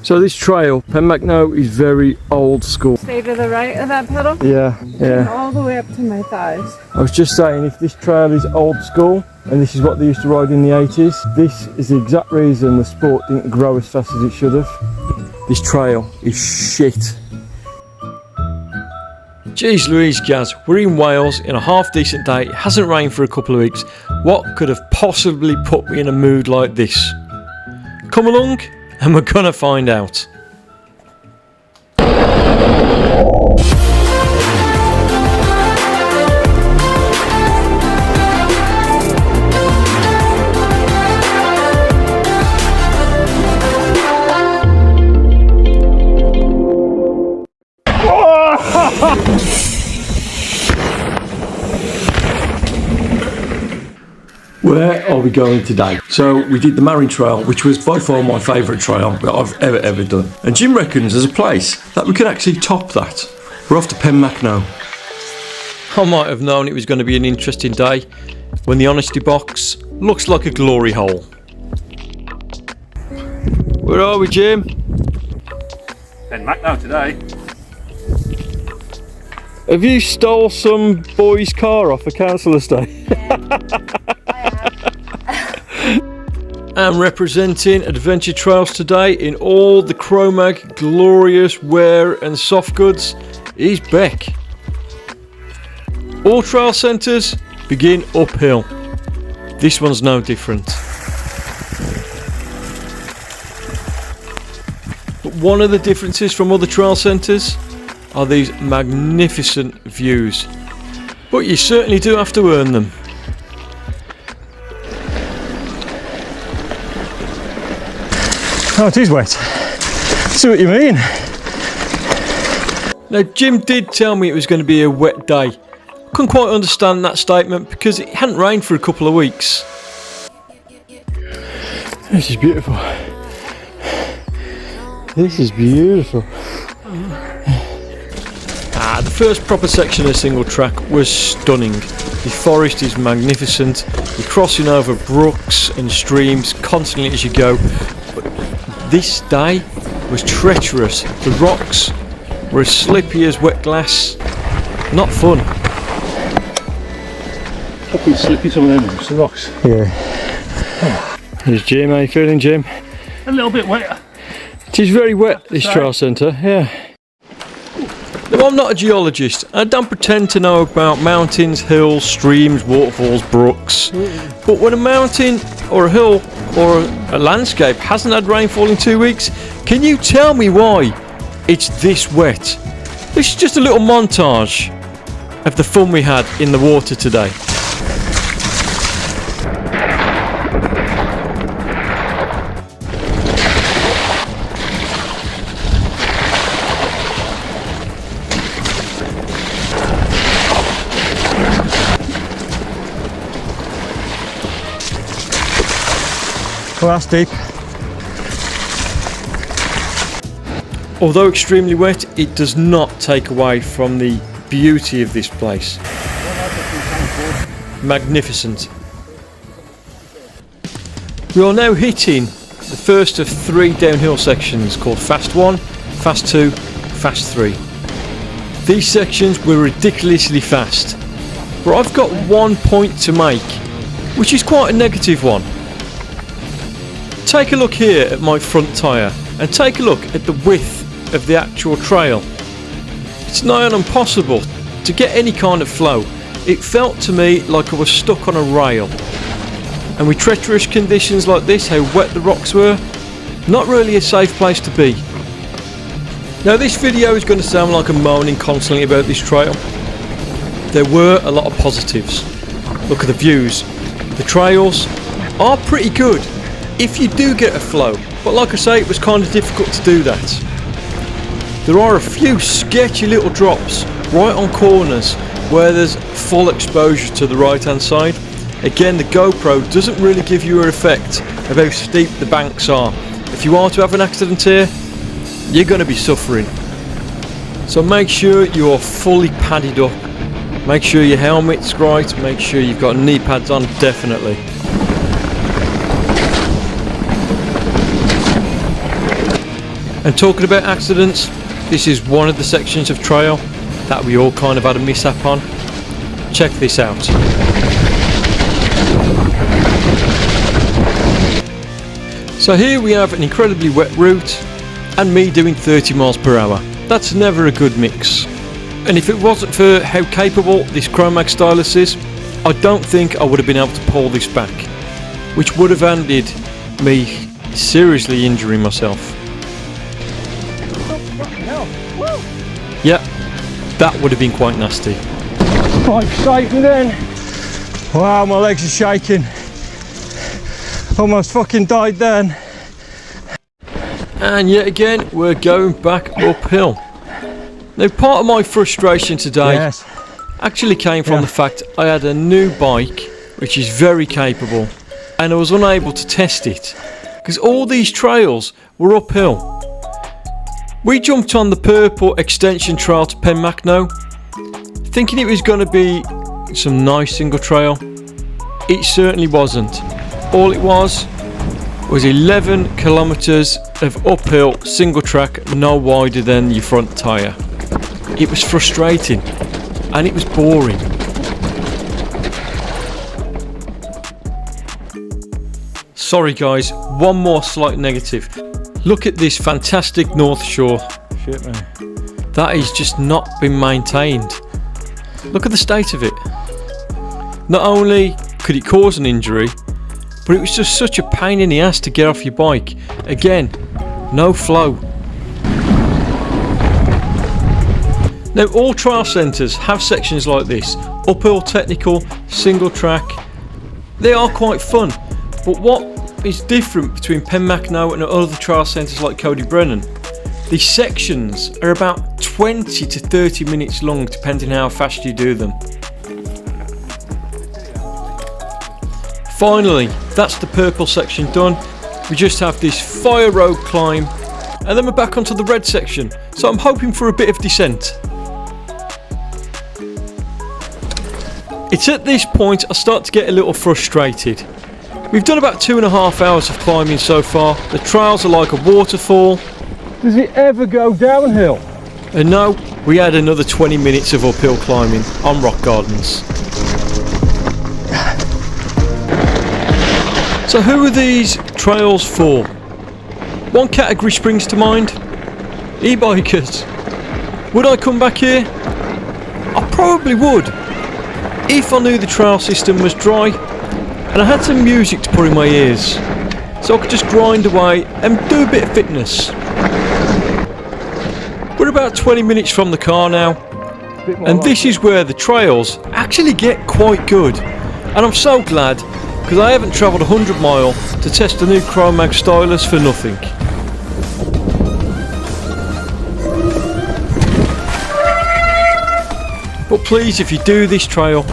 So this trail, Penmachno, is very old school. Stay to the right of that pedal? Yeah, yeah. All the way up to my thighs. I was just saying, if this trail is old school, and this is what they used to ride in the 80s, this is the exact reason the sport didn't grow as fast as it should have. This trail is shit. Jeez Louise Gaz, we're in Wales in a half decent day, it hasn't rained for a couple of weeks. What could have possibly put me in a mood like this? Come along and we're gonna find out. Where are we going today? So we did the Marine Trail, which was by far my favourite trail that I've ever done. And Jim reckons there's a place that we could actually top that. We're off to Penmachno. I might have known it was going to be an interesting day when the honesty box looks like a glory hole. Where are we, Jim? Penmachno today. Have you stole some boy's car off a council estate? I'm representing Adventure Trails today in all the Chromag glorious wear and soft goods is Beck. All trail centres begin uphill. This one's no different. But one of the differences from other trail centres are these magnificent views. But you certainly do have to earn them. Oh, it is wet. I see what you mean. Now, Jim did tell me it was going to be a wet day. Couldn't quite understand that statement because it hadn't rained for a couple of weeks. This is beautiful. This is beautiful. The first proper section of single track was stunning. The forest is magnificent. You're crossing over brooks and streams constantly as you go. But this day was treacherous. The rocks were as slippy as wet glass. Not fun. Fucking slippy some of them, the rocks. Yeah. Here's Jim. How you feeling, Jim? A little bit wet. It is very wet, this trail centre, yeah. Now, I'm not a geologist. I don't pretend to know about mountains, hills, streams, waterfalls, brooks. But when a mountain or a hill or a landscape hasn't had rainfall in 2 weeks, can you tell me why it's this wet? This is just a little montage of the fun we had in the water today. Well, that's deep. Although extremely wet, it does not take away from the beauty of this place. Magnificent. We are now hitting the first of 3 downhill sections called Fast 1, Fast 2, Fast 3. These sections were ridiculously fast, but I've got one point to make, which is quite a negative one. Take a look here at my front tyre and take a look at the width of the actual trail. It's nigh on impossible to get any kind of flow. It felt to me like I was stuck on a rail. And with treacherous conditions like this, how wet the rocks were, not really a safe place to be. Now this video is going to sound like I'm moaning constantly about this trail. There were a lot of positives. Look at the views. The trails are pretty good if you do get a flow, but like I say, it was kind of difficult to do that. There are a few sketchy little drops right on corners where there's full exposure to the right hand side. Again, the GoPro doesn't really give you an effect of how steep the banks are. If you are to have an accident here, you're going to be suffering. So make sure you are fully padded up. Make sure your helmet's right, make sure you've got knee pads on, definitely. And talking about accidents, this is one of the sections of trail that we all kind of had a mishap on. Check this out. So here we have an incredibly wet route and me doing 30 miles per hour. That's never a good mix. And if it wasn't for how capable this Chromag stylus is, I don't think I would have been able to pull this back, which would have ended me seriously injuring myself. Yeah, that would have been quite nasty. Quite shaking then. Wow, my legs are shaking. Almost fucking died then. And yet again, we're going back uphill. Now, part of my frustration today actually came from the fact I had a new bike which is very capable and I was unable to test it because all these trails were uphill. We jumped on the purple extension trail to Penmachno thinking it was going to be some nice single trail. It certainly wasn't. All it was 11 kilometers of uphill single track, no wider than your front tyre. It was frustrating and it was boring. Sorry guys, one more slight negative. Look at this fantastic North Shore. Shit, man. That is just not been maintained. Look at the state of it. Not only could it cause an injury, but it was just such a pain in the ass to get off your bike. Again, no flow. Now all trial centres have sections like this, uphill technical, single track. They are quite fun, but what is different between Penmachno and other trial centres like Cody Brennan? These sections are about 20 to 30 minutes long depending how fast you do them. Finally, that's the purple section done. We just have this fire road climb and then we're back onto the red section, so I'm hoping for a bit of descent. It's at this point I start to get a little frustrated. We've done about 2.5 hours of climbing so far. The trails are like a waterfall. Does it ever go downhill? And no, we had another 20 minutes of uphill climbing on rock gardens. So who are these trails for? One category springs to mind. E-bikers. Would I come back here? I probably would. If I knew the trail system was dry and I had some music to put in my ears so I could just grind away and do a bit of fitness. We're about 20 minutes from the car now and this is where the trails actually get quite good, and I'm so glad because I haven't travelled 100 miles to test the new Chromag stylus for nothing. But please, if you do this trail,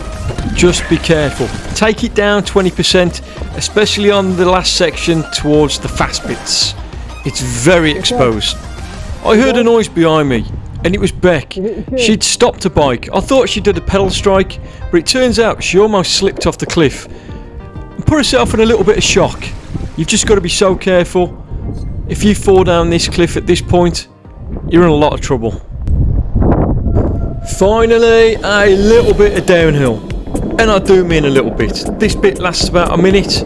just be careful. Take it down 20%, especially on the last section towards the fast bits. It's very exposed. I heard a noise behind me and it was Beck. She'd stopped a bike. I thought she did a pedal strike, but it turns out she almost slipped off the cliff and put herself in a little bit of shock. You've just got to be so careful. If you fall down this cliff at this point, you're in a lot of trouble. Finally, a little bit of downhill, and I do mean a little bit. This bit lasts about a minute.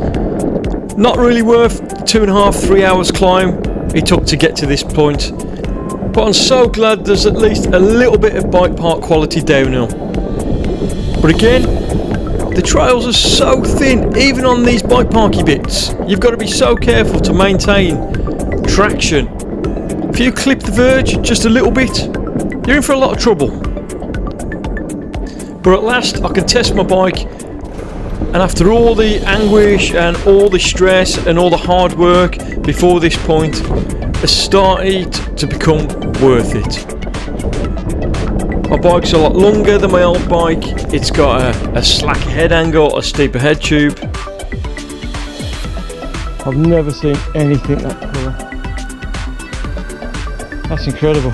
Not really worth the 2.5-3 hours climb it took to get to this point, but I'm so glad there's at least a little bit of bike park quality downhill. But again, the trails are so thin, even on these bike parky bits. You've got to be so careful to maintain traction. If you clip the verge just a little bit, you're in for a lot of trouble. But at last I can test my bike, and after all the anguish and all the stress and all the hard work before this point, it's started to become worth it. My bike's a lot longer than my old bike. It's got a slacker head angle, a steeper head tube. I've never seen anything that colour. That's incredible.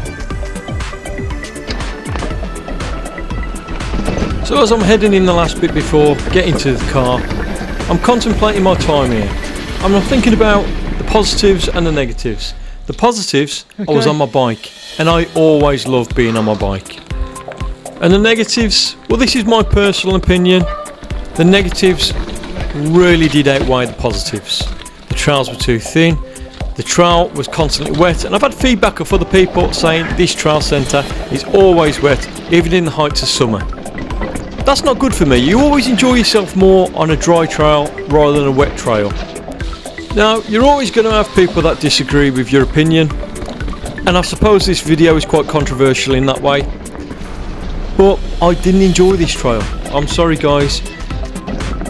So as I'm heading in the last bit before getting to the car, I'm contemplating my time here. I'm thinking about the positives and the negatives. The The positives, I was on my bike, and I always love being on my bike. And the negatives, well, this is my personal opinion. The negatives really did outweigh the positives. The trails were too thin, the trail was constantly wet, and I've had feedback of other people saying this trail centre is always wet, even in the heights of summer. That's not good for me. You always enjoy yourself more on a dry trail rather than a wet trail. Now, you're always going to have people that disagree with your opinion, and I suppose this video is quite controversial in that way, but I didn't enjoy this trail. I'm sorry guys.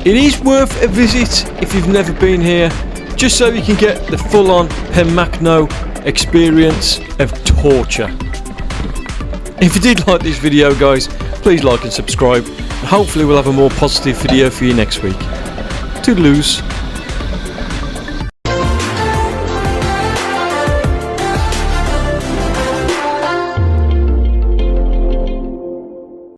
It is worth a visit if you've never been here, just so you can get the full-on Penmachno experience of torture. If you did like this video guys, please like and subscribe, and hopefully we'll have a more positive video for you next week. Toodaloos.